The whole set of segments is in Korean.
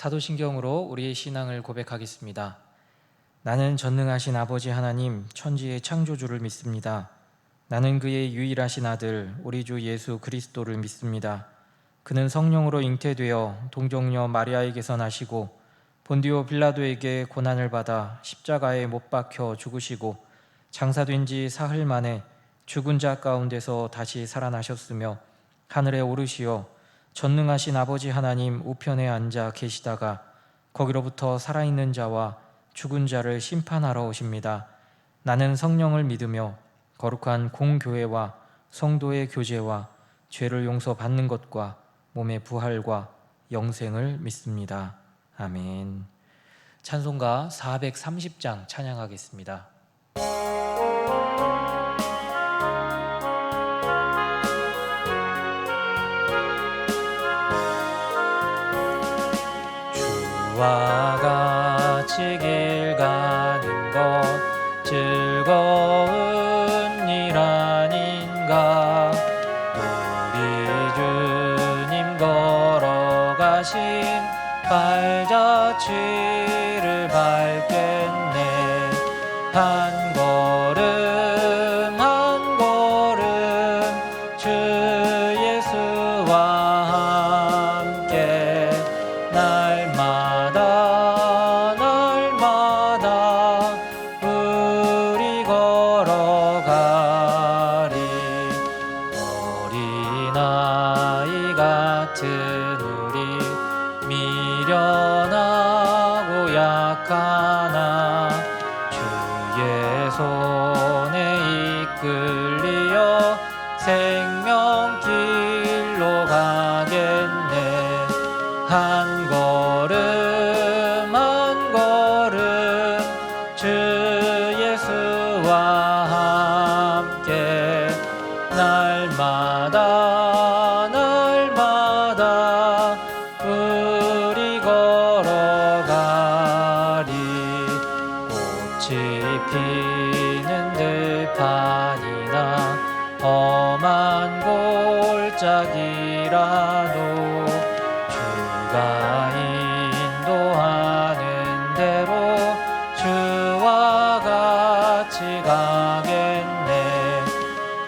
사도신경으로 우리의 신앙을 고백하겠습니다. 나는 전능하신 아버지 하나님 천지의 창조주를 믿습니다. 나는 그의 유일하신 아들 우리 주 예수 그리스도를 믿습니다. 그는 성령으로 잉태되어 동정녀 마리아에게서 나시고 본디오 빌라도에게 고난을 받아 십자가에 못 박혀 죽으시고 장사된 지 사흘 만에 죽은 자 가운데서 다시 살아나셨으며 하늘에 오르시어 전능하신 아버지 하나님 우편에 앉아 계시다가 거기로부터 살아있는 자와 죽은 자를 심판하러 오십니다. 나는 성령을 믿으며 거룩한 공교회와 성도의 교제와 죄를 용서받는 것과 몸의 부활과 영생을 믿습니다. 아멘. 찬송가 430장 찬양하겠습니다. 주와 같이 길 가는 것 즐거운 일 아닌가. 우리 주님 걸어가신 발자취를 밟겠네. 한 걸음 한 걸음 주 예수와 함께 날마다 날마다 우리 걸어가리. 어린아이 같은 우리 미련하고 약하나 주의 손에 이끌리어 생명길로 가겠네. 한 걸음 한 걸음 주 예수와 함께 날마다 날마다 우리 걸어가리. 꽃이 피는 들판이나 험한 골짜기라도 주가 인도하는 대로 주와 같이 가겠네.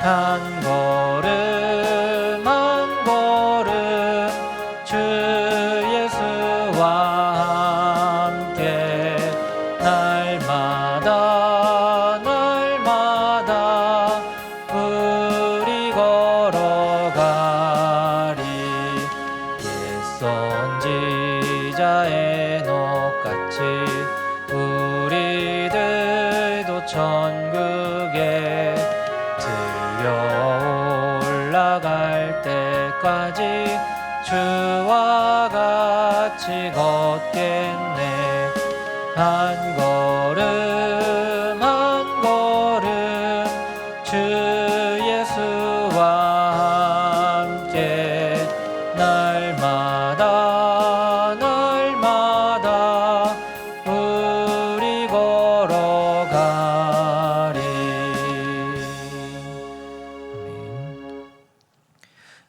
한 걸음 한 걸음 주 예수와 함께 날마다 날마다 우리 걸어가리. 옛 선지자의 녹같이 우리들도 천국에 들려 올라갈 때까지 주와 같이 걷겠네. 한 걸음 한 걸음 주 예수와 함께 날마다 날마다 우리 걸어가리.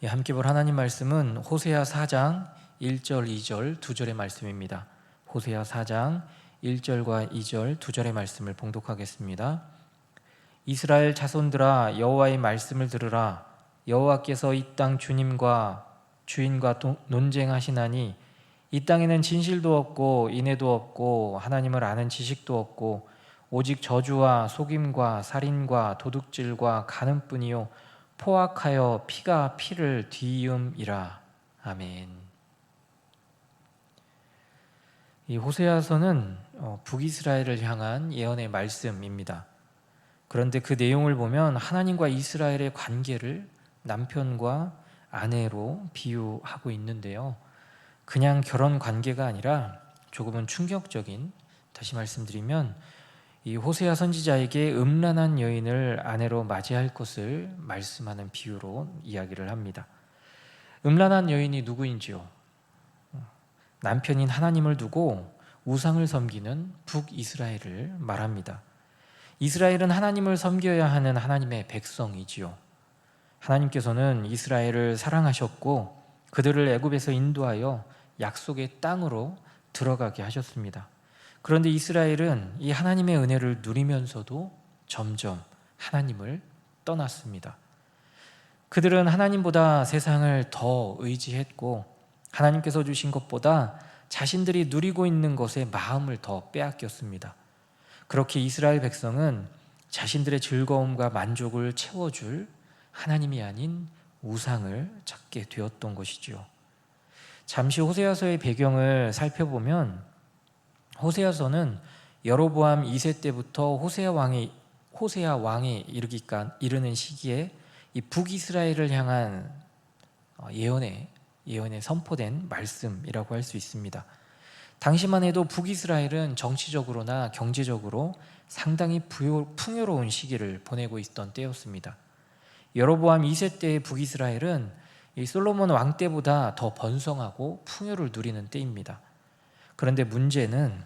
아멘. 함께 볼 하나님 말씀은 호세아 4장 1절 2절 2절의 말씀입니다. 호세아 4장 1절과 2절 2절의 말씀을 봉독하겠습니다. 이스라엘 자손들아 여호와의 말씀을 들으라. 여호와께서 이 땅 주님과 주인과 논쟁하시나니 이 땅에는 진실도 없고 인애도 없고 하나님을 아는 지식도 없고 오직 저주와 속임과 살인과 도둑질과 간음뿐이요 포악하여 피가 피를 뒤이음이라. 아멘. 이 호세아서는 북이스라엘을 향한 예언의 말씀입니다. 그런데 그 내용을 보면 하나님과 이스라엘의 관계를 남편과 아내로 비유하고 있는데요, 그냥 결혼 관계가 아니라 조금은 충격적인, 다시 말씀드리면 이 호세아 선지자에게 음란한 여인을 아내로 맞이할 것을 말씀하는 비유로 이야기를 합니다. 음란한 여인이 누구인지요? 남편인 하나님을 두고 우상을 섬기는 북이스라엘을 말합니다. 이스라엘은 하나님을 섬겨야 하는 하나님의 백성이지요. 하나님께서는 이스라엘을 사랑하셨고 그들을 애굽에서 인도하여 약속의 땅으로 들어가게 하셨습니다. 그런데 이스라엘은 이 하나님의 은혜를 누리면서도 점점 하나님을 떠났습니다. 그들은 하나님보다 세상을 더 의지했고 하나님께서 주신 것보다 자신들이 누리고 있는 것에 마음을 더 빼앗겼습니다. 그렇게 이스라엘 백성은 자신들의 즐거움과 만족을 채워줄 하나님이 아닌 우상을 찾게 되었던 것이지요. 잠시 호세아서의 배경을 살펴보면 호세아서는 여로보암 2세 때부터 호세아 왕에 이르는 시기에 이 북이스라엘을 향한 예언에 선포된 말씀이라고 할 수 있습니다. 당시만 해도 북이스라엘은 정치적으로나 경제적으로 상당히 풍요로운 시기를 보내고 있던 때였습니다. 여로보암 2세 때의 북이스라엘은 이 솔로몬 왕 때보다 더 번성하고 풍요를 누리는 때입니다. 그런데 문제는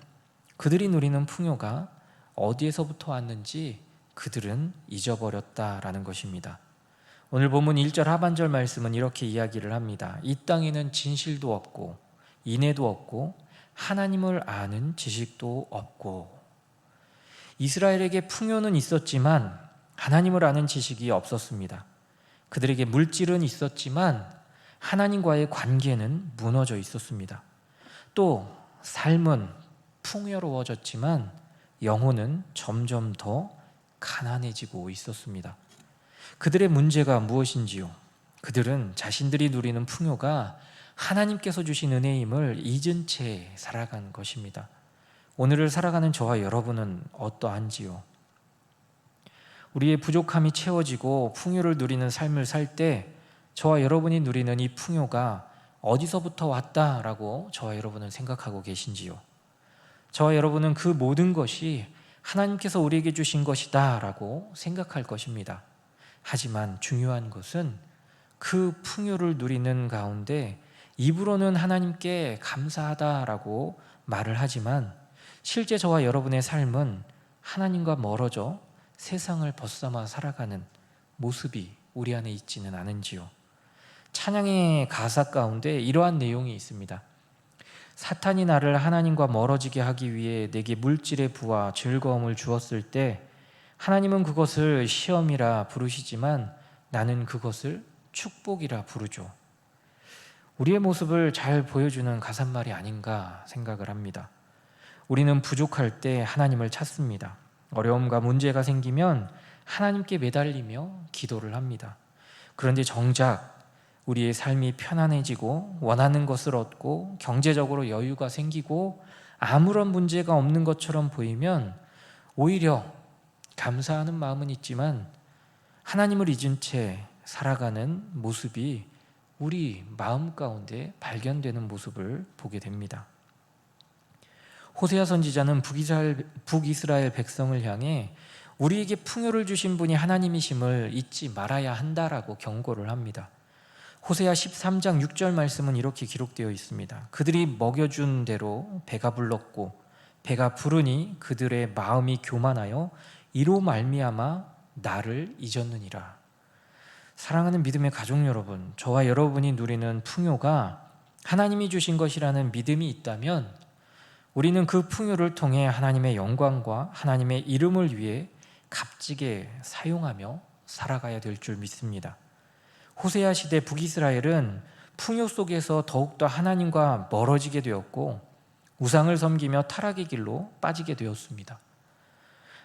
그들이 누리는 풍요가 어디에서부터 왔는지 그들은 잊어버렸다라는 것입니다. 오늘 본문 1절 하반절 말씀은 이렇게 이야기를 합니다. 이 땅에는 진실도 없고 인애도 없고 하나님을 아는 지식도 없고. 이스라엘에게 풍요는 있었지만 하나님을 아는 지식이 없었습니다. 그들에게 물질은 있었지만 하나님과의 관계는 무너져 있었습니다. 또 삶은 풍요로워졌지만 영혼은 점점 더 가난해지고 있었습니다. 그들의 문제가 무엇인지요? 그들은 자신들이 누리는 풍요가 하나님께서 주신 은혜임을 잊은 채 살아간 것입니다. 오늘을 살아가는 저와 여러분은 어떠한지요? 우리의 부족함이 채워지고 풍요를 누리는 삶을 살 때 저와 여러분이 누리는 이 풍요가 어디서부터 왔다라고 저와 여러분은 생각하고 계신지요? 저와 여러분은 그 모든 것이 하나님께서 우리에게 주신 것이다 라고 생각할 것입니다. 하지만 중요한 것은 그 풍요를 누리는 가운데 입으로는 하나님께 감사하다라고 말을 하지만 실제 저와 여러분의 삶은 하나님과 멀어져 세상을 벗삼아 살아가는 모습이 우리 안에 있지는 않은지요. 찬양의 가사 가운데 이러한 내용이 있습니다. 사탄이 나를 하나님과 멀어지게 하기 위해 내게 물질의 부와 즐거움을 주었을 때 하나님은 그것을 시험이라 부르시지만 나는 그것을 축복이라 부르죠. 우리의 모습을 잘 보여주는 가사말이 아닌가 생각을 합니다. 우리는 부족할 때 하나님을 찾습니다. 어려움과 문제가 생기면 하나님께 매달리며 기도를 합니다. 그런데 정작 우리의 삶이 편안해지고 원하는 것을 얻고 경제적으로 여유가 생기고 아무런 문제가 없는 것처럼 보이면 오히려 감사하는 마음은 있지만 하나님을 잊은 채 살아가는 모습이 우리 마음 가운데 발견되는 모습을 보게 됩니다. 호세아 선지자는 북이스라엘 백성을 향해 우리에게 풍요를 주신 분이 하나님이심을 잊지 말아야 한다라고 경고를 합니다. 호세아 13장 6절 말씀은 이렇게 기록되어 있습니다. 그들이 먹여준 대로 배가 불렀고 배가 부르니 그들의 마음이 교만하여 이로 말미암아 나를 잊었느니라. 사랑하는 믿음의 가족 여러분, 저와 여러분이 누리는 풍요가 하나님이 주신 것이라는 믿음이 있다면 우리는 그 풍요를 통해 하나님의 영광과 하나님의 이름을 위해 값지게 사용하며 살아가야 될 줄 믿습니다. 호세아 시대 북이스라엘은 풍요 속에서 더욱더 하나님과 멀어지게 되었고 우상을 섬기며 타락의 길로 빠지게 되었습니다.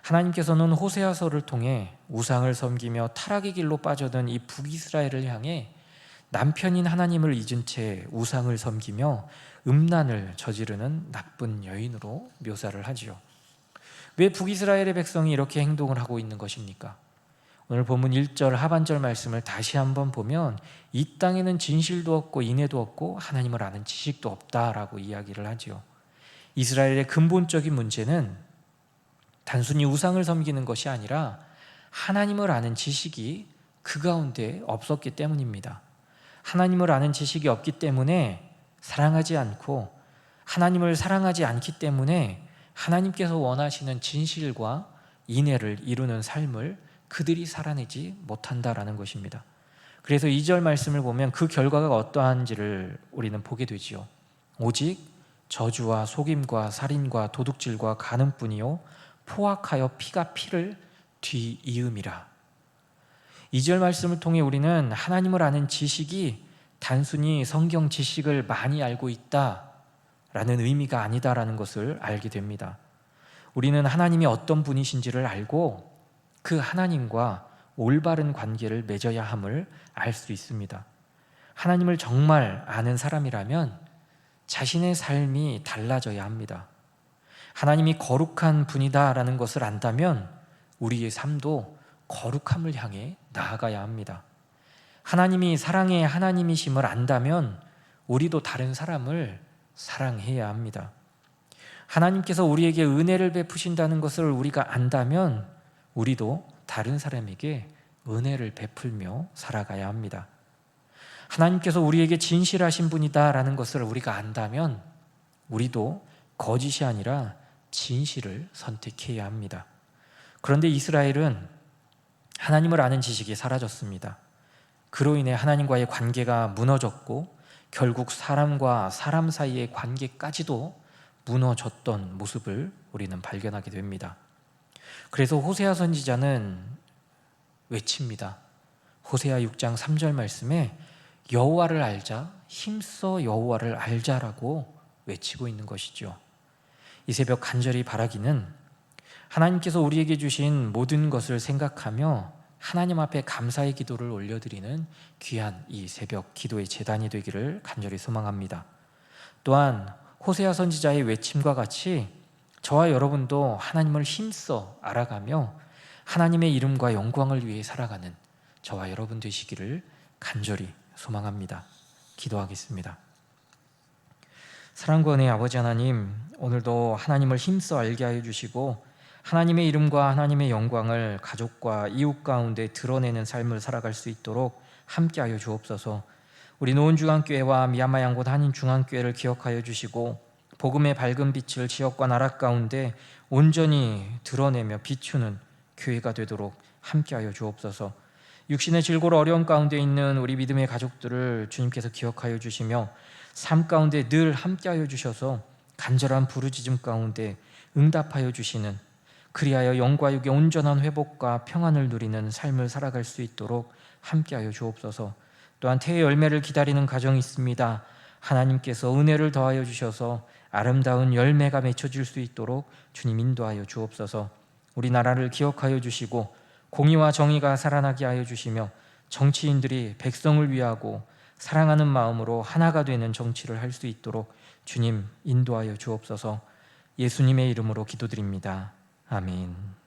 하나님께서는 호세아서를 통해 우상을 섬기며 타락의 길로 빠져든 이 북이스라엘을 향해 남편인 하나님을 잊은 채 우상을 섬기며 음란을 저지르는 나쁜 여인으로 묘사를 하지요. 왜 북이스라엘의 백성이 이렇게 행동을 하고 있는 것입니까? 오늘 본문 1절 하반절 말씀을 다시 한번 보면 이 땅에는 진실도 없고 인애도 없고 하나님을 아는 지식도 없다라고 이야기를 하지요. 이스라엘의 근본적인 문제는 단순히 우상을 섬기는 것이 아니라 하나님을 아는 지식이 그 가운데 없었기 때문입니다. 하나님을 아는 지식이 없기 때문에 사랑하지 않고 하나님을 사랑하지 않기 때문에 하나님께서 원하시는 진실과 인애를 이루는 삶을 그들이 살아내지 못한다라는 것입니다. 그래서 2절 말씀을 보면 그 결과가 어떠한지를 우리는 보게 되지요. 오직 저주와 속임과 살인과 도둑질과 간음뿐이요 포악하여 피가 피를 뒤이음이라. 2절 말씀을 통해 우리는 하나님을 아는 지식이 단순히 성경 지식을 많이 알고 있다라는 의미가 아니다라는 것을 알게 됩니다. 우리는 하나님이 어떤 분이신지를 알고 그 하나님과 올바른 관계를 맺어야 함을 알 수 있습니다. 하나님을 정말 아는 사람이라면 자신의 삶이 달라져야 합니다. 하나님이 거룩한 분이다라는 것을 안다면 우리의 삶도 거룩함을 향해 나아가야 합니다. 하나님이 사랑의 하나님이심을 안다면 우리도 다른 사람을 사랑해야 합니다. 하나님께서 우리에게 은혜를 베푸신다는 것을 우리가 안다면 우리도 다른 사람에게 은혜를 베풀며 살아가야 합니다. 하나님께서 우리에게 진실하신 분이다라는 것을 우리가 안다면 우리도 거짓이 아니라 진실을 선택해야 합니다. 그런데 이스라엘은 하나님을 아는 지식이 사라졌습니다. 그로 인해 하나님과의 관계가 무너졌고 결국 사람과 사람 사이의 관계까지도 무너졌던 모습을 우리는 발견하게 됩니다. 그래서 호세아 선지자는 외칩니다. 호세아 6장 3절 말씀에 여호와를 알자, 힘써 여호와를 알자라고 외치고 있는 것이죠. 이 새벽 간절히 바라기는 하나님께서 우리에게 주신 모든 것을 생각하며 하나님 앞에 감사의 기도를 올려드리는 귀한 이 새벽 기도의 제단이 되기를 간절히 소망합니다. 또한 호세아 선지자의 외침과 같이 저와 여러분도 하나님을 힘써 알아가며 하나님의 이름과 영광을 위해 살아가는 저와 여러분 되시기를 간절히 소망합니다. 기도하겠습니다. 사랑과 은혜의 아버지 하나님, 오늘도 하나님을 힘써 알게 하여 주시고 하나님의 이름과 하나님의 영광을 가족과 이웃 가운데 드러내는 삶을 살아갈 수 있도록 함께하여 주옵소서. 우리 노은중앙교회와 미얀마 양곤 한인중앙교회를 기억하여 주시고 복음의 밝은 빛을 지역과 나라 가운데 온전히 드러내며 비추는 교회가 되도록 함께하여 주옵소서. 육신의 질고로 어려움 가운데 있는 우리 믿음의 가족들을 주님께서 기억하여 주시며 삶 가운데 늘 함께하여 주셔서 간절한 부르짖음 가운데 응답하여 주시는, 그리하여 영과 육의 온전한 회복과 평안을 누리는 삶을 살아갈 수 있도록 함께하여 주옵소서. 또한 태의 열매를 기다리는 가정이 있습니다. 하나님께서 은혜를 더하여 주셔서 아름다운 열매가 맺혀질 수 있도록 주님 인도하여 주옵소서. 우리나라를 기억하여 주시고 공의와 정의가 살아나게 하여 주시며 정치인들이 백성을 위하고 사랑하는 마음으로 하나가 되는 정치를 할 수 있도록 주님 인도하여 주옵소서. 예수님의 이름으로 기도드립니다. 아멘.